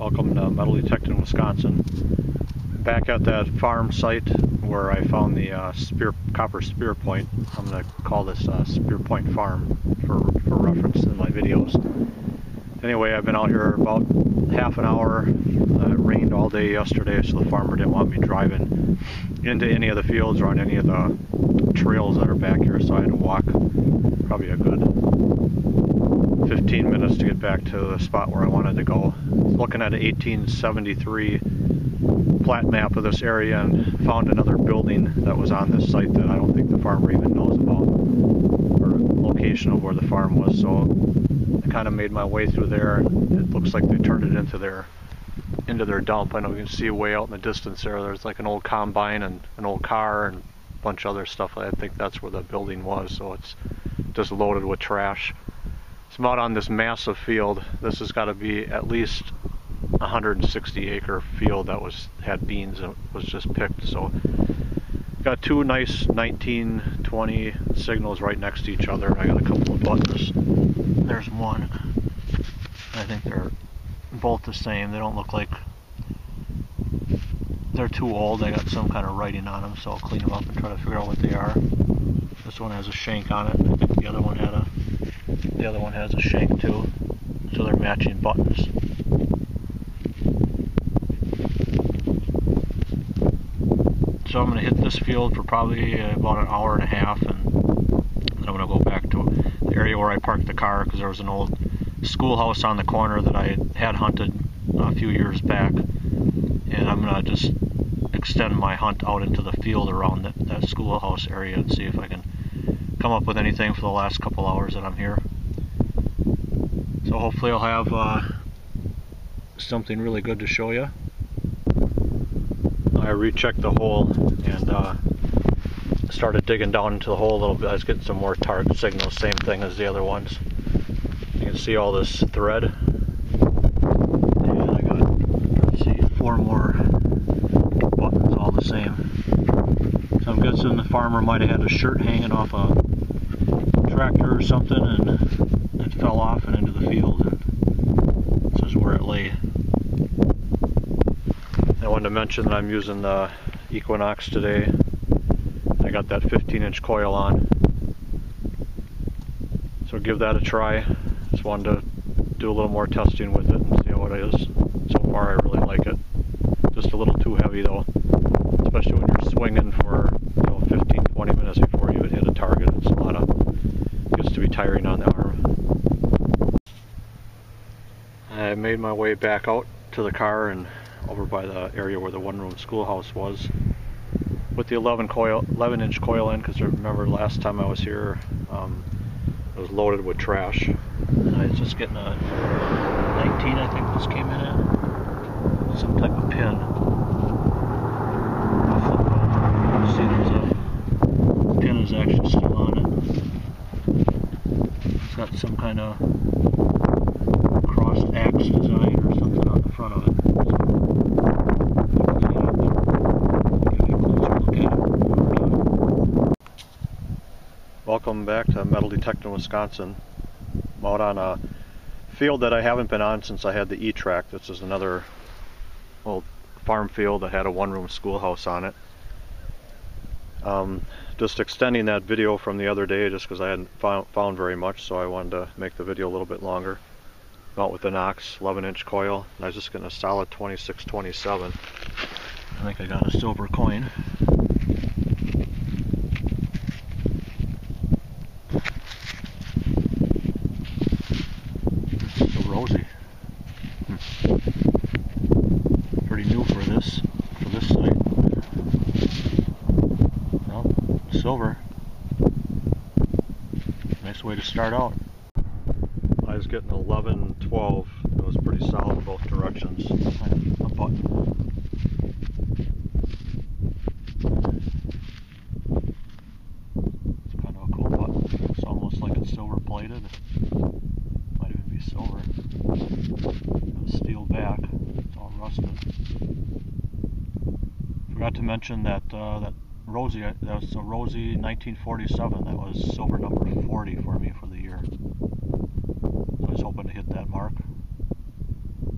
Welcome to metal detecting Wisconsin. Back at that farm site where I found the copper spear point. I'm going to call this Spear Point Farm for reference in my videos. Anyway, I've been out here about half an hour. It rained all day yesterday, so the farmer didn't want me driving into any of the fields or on any of the trails that are back here, so I had to walk probably a good 15 minutes to get back to the spot where I wanted to go. Looking at an 1873 plat map of this area and found another building that was on this site that I don't think the farmer even knows about, or location of where the farm was. So I kind of made my way through there. It looks like they turned it into their dump. I know you can see way out in the distance there's like an old combine and an old car and a bunch of other stuff. I think that's where the building was, so it's just loaded with trash. So I'm out on this massive field. This has got to be at least 160 acre field that had beans and was just picked. So got two nice 1920 signals right next to each other. I got a couple of buttons. There's one. I think they're both the same. They don't look like they're too old. They got some kind of writing on them, so I'll clean them up and try to figure out what they are. This one has a shank on it. I think the other one has a shank too. So they're matching buttons. So I'm going to hit this field for probably about an hour and a half, and then I'm going to go back to the area where I parked the car, because there was an old schoolhouse on the corner that I had hunted a few years back, and I'm going to just extend my hunt out into the field around that schoolhouse area and see if I can come up with anything for the last couple hours that I'm here. So hopefully I'll have something really good to show you. I rechecked the hole and started digging down into the hole a little bit. I was getting some more target signals, same thing as the other ones. You can see all this thread. And I got, let's see, 4 more buttons, all the same. So I'm guessing the farmer might have had a shirt hanging off a tractor or something, and it fell off and into the field. And this is where it lay. I wanted to mention that I'm using the Equinox today. I got that 15-inch coil on, so give that a try. Just wanted to do a little more testing with it and see how it is. So far I really like it. Just a little too heavy though, especially when you're swinging for 15-20 minutes before you would hit a target. It's gets to be tiring on the arm. I made my way back out to the car and over by the area where the one-room schoolhouse was, with the 11-inch coil in, because remember last time I was here it was loaded with trash, and I was just getting a 19, I think this came in at, some type of pin. You see the pin is actually still on it. It's got some kind of crossed axe design or something on the front of it. Welcome back to Metal Detecting Wisconsin. I'm out on a field that I haven't been on since I had the E-Track. This is another old farm field that had a one-room schoolhouse on it. Just extending that video from the other day just because I hadn't found very much, so I wanted to make the video a little bit longer. I'm out with the Knox 11-inch coil, and I was just getting a solid 2627. I think I got a silver coin. Rosy. Pretty new for this site. Well, silver. Nice way to start out. I was getting 11, 12. It was pretty solid both directions. A button. It's kind of a cool button. It's almost like it's silver plated. Might even be silver. The steel back, it's all rusted. Forgot to mention that that Rosie, that was a Rosie 1947. That was silver number 40 for me for the year. So I was hoping to hit that mark.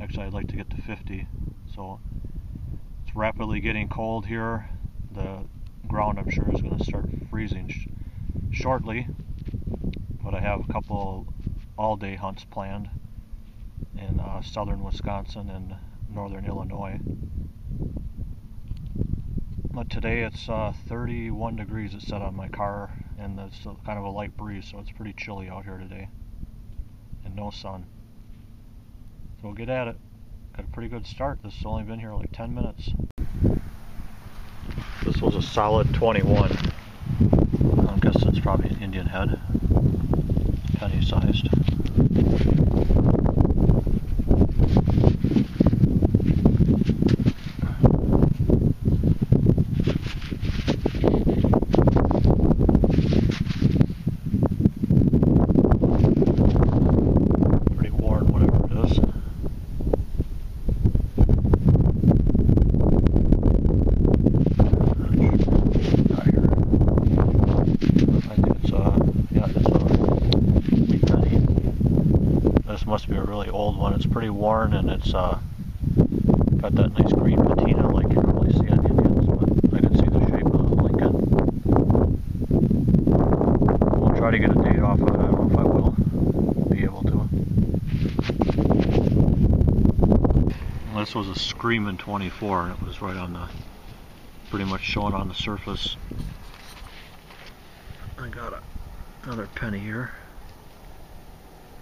Actually Actually, I'd like to get to 50. So it's rapidly getting cold here. The ground, I'm sure, is going to start freezing shortly. But I have a couple all-day hunts planned in southern Wisconsin and northern Illinois. But today it's 31 degrees it said on my car, and it's kind of a light breeze, so it's pretty chilly out here today. And no sun. So we'll get at it. Got a pretty good start. This has only been here like 10 minutes. This was a solid 21. I'm guessing it's probably an Indian head. Penny sized. Must be a really old one. It's pretty worn, and it's got that nice green patina like you normally see on Indians, but I can see the shape of the Lincoln. We'll try to get a date off of it. I don't know if I will be able to. Well, this was a screaming 24, and it was right on the, pretty much showing on the surface. I got another penny here.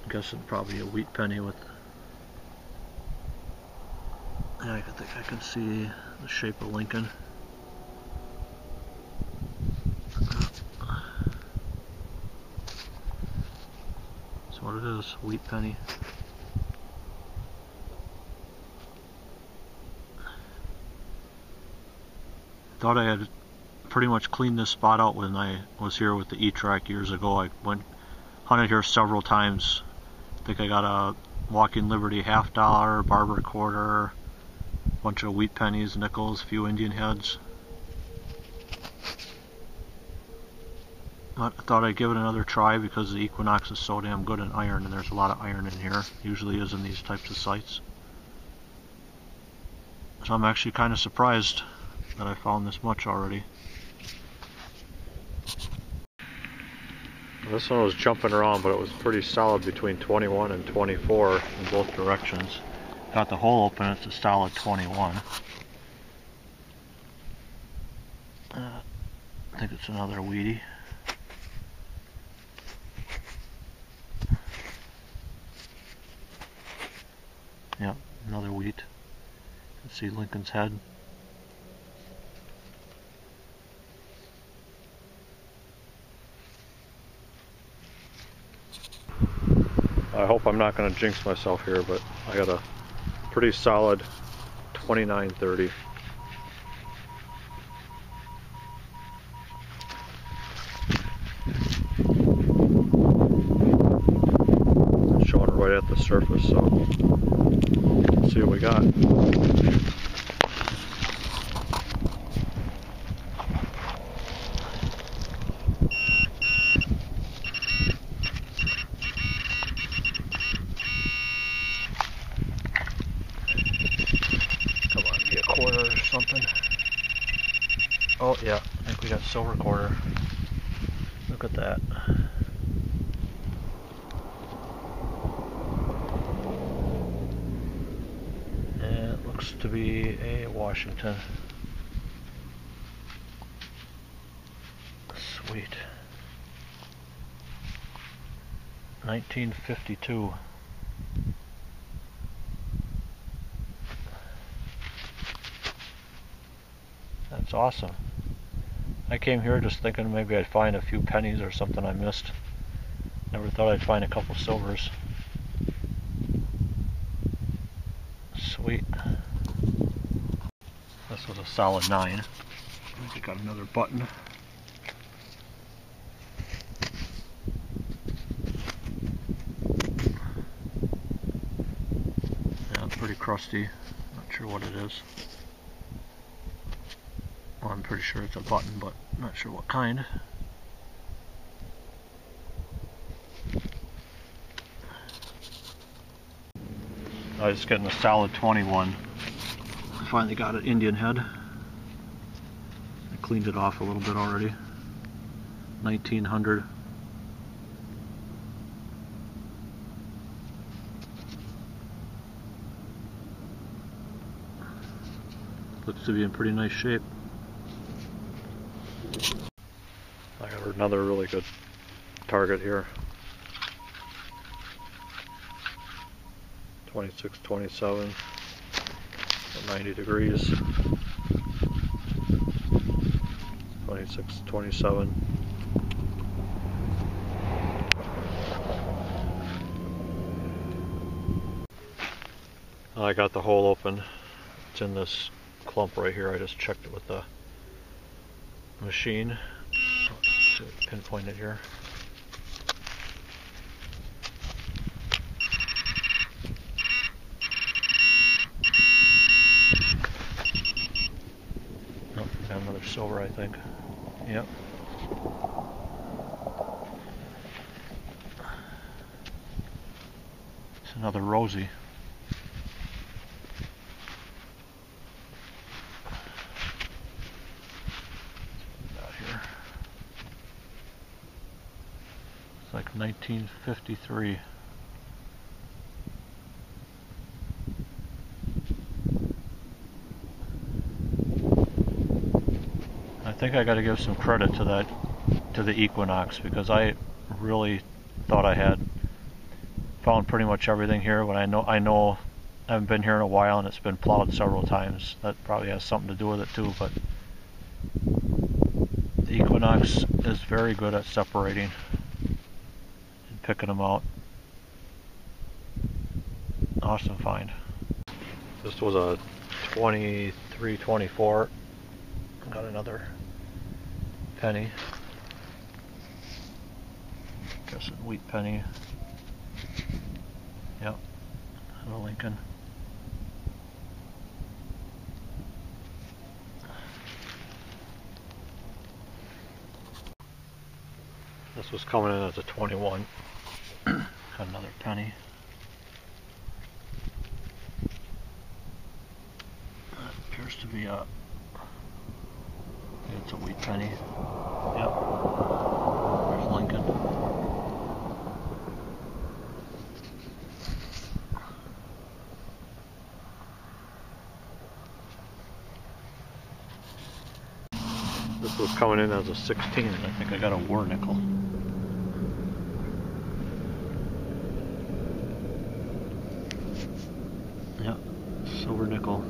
I'm guessing probably a wheat penny with, yeah, I think I can see the shape of Lincoln. That's what it is, wheat penny. Thought I had pretty much cleaned this spot out when I was here with the E-Track years ago. I hunted here several times. I think I got a Walking Liberty $50, Barber quarter, a bunch of wheat pennies, nickels, a few Indian heads. I thought I'd give it another try because the Equinox is so damn good in iron, and there's a lot of iron in here. Usually is in these types of sites. So I'm actually kind of surprised that I found this much already. This one was jumping around, but it was pretty solid between 21 and 24 in both directions. Got the hole open, it's a solid 21. I think it's another weedy. Yep, another wheat. You can see Lincoln's head. I hope I'm not going to jinx myself here, but I got a pretty solid 29.30. Showing right at the surface, so let's see what we got. Something. Oh yeah, I think we got silver quarter. Look at that. And it looks to be a Washington. Sweet. 1952. That's awesome. I came here just thinking maybe I'd find a few pennies or something I missed. Never thought I'd find a couple silvers. Sweet. This was a solid 9. I think I got another button. Yeah, it's pretty crusty. Not sure what it is. Well, I'm pretty sure it's a button, but not sure what kind. I was getting a solid 21. Finally got an Indian head. I cleaned it off a little bit already. 1900. Looks to be in pretty nice shape. I got another really good target here. 26, 27, at 90 degrees. 26, 27. I got the hole open. It's in this clump right here. I just checked it with the machine. Let's see if I can pinpoint it here. Oh, got another silver, I think. Yep. It's another rosy. Like 1953. I think I got to give some credit to that, to the Equinox, because I really thought I had found pretty much everything here. When I know I haven't been here in a while and it's been plowed several times. That probably has something to do with it too. But the Equinox is very good at separating. Picking them out. Awesome find. This was a 23, 24. Got another penny. Guess a wheat penny. Yep. A Lincoln. This was coming in as a 21. Got another penny. That appears to be a... it's a wheat penny. Yep. There's Lincoln. This was coming in as a 16, and I think I got a war nickel. Yep, silver nickel.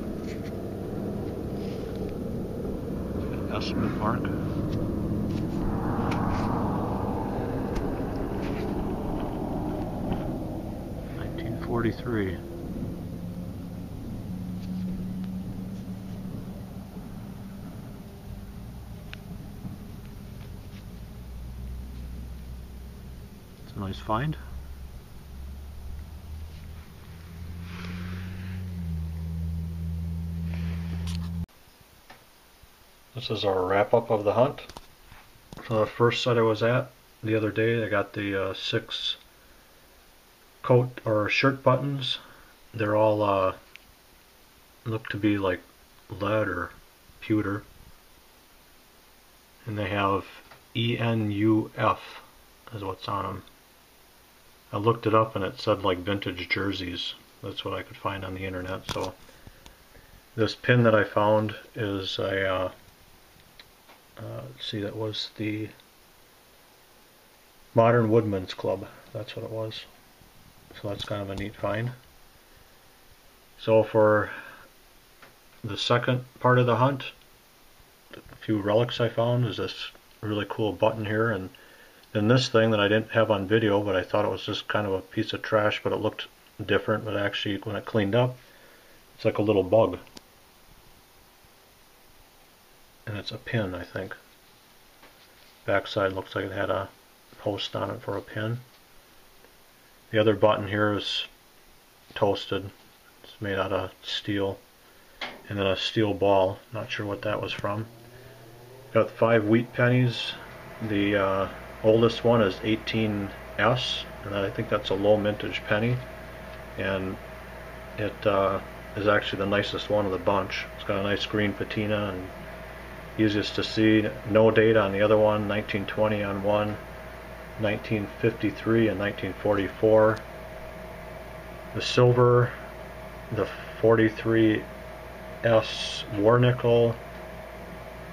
Estimate mark. $1943. It's a nice find. This is our wrap-up of the hunt. So the first site I was at the other day, I got the 6 coat or shirt buttons. They're all look to be like lead or pewter, and they have ENUF is what's on them. I looked it up and it said like vintage jerseys. That's what I could find on the internet. So this pin that I found is a let's see, that was the Modern Woodman's Club. That's what it was. So that's kind of a neat find. So for the second part of the hunt, a few relics I found is this really cool button here, and then this thing that I didn't have on video, but I thought it was just kind of a piece of trash, but it looked different. But actually, when it cleaned up, it's like a little bug. And it's a pin, I think. Backside looks like it had a post on it for a pin. The other button here is toasted. It's made out of steel. And then a steel ball. Not sure what that was from. Got 5 wheat pennies. The oldest one is 18S, and I think that's a low mintage penny. And It is actually the nicest one of the bunch. It's got a nice green patina and easiest to see. No date on the other one, 1920 on one, 1953 and 1944. The silver, the 43S War Nickel,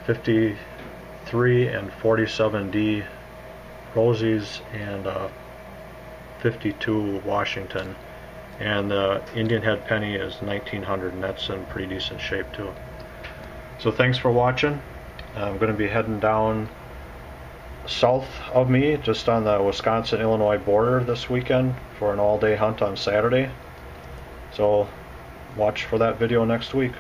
53 and 47D Rosies, and 52 Washington. And the Indian Head Penny is 1900, and that's in pretty decent shape too. So thanks for watching. I'm going to be heading down south of me, just on the Wisconsin-Illinois border this weekend for an all-day hunt on Saturday. So watch for that video next week.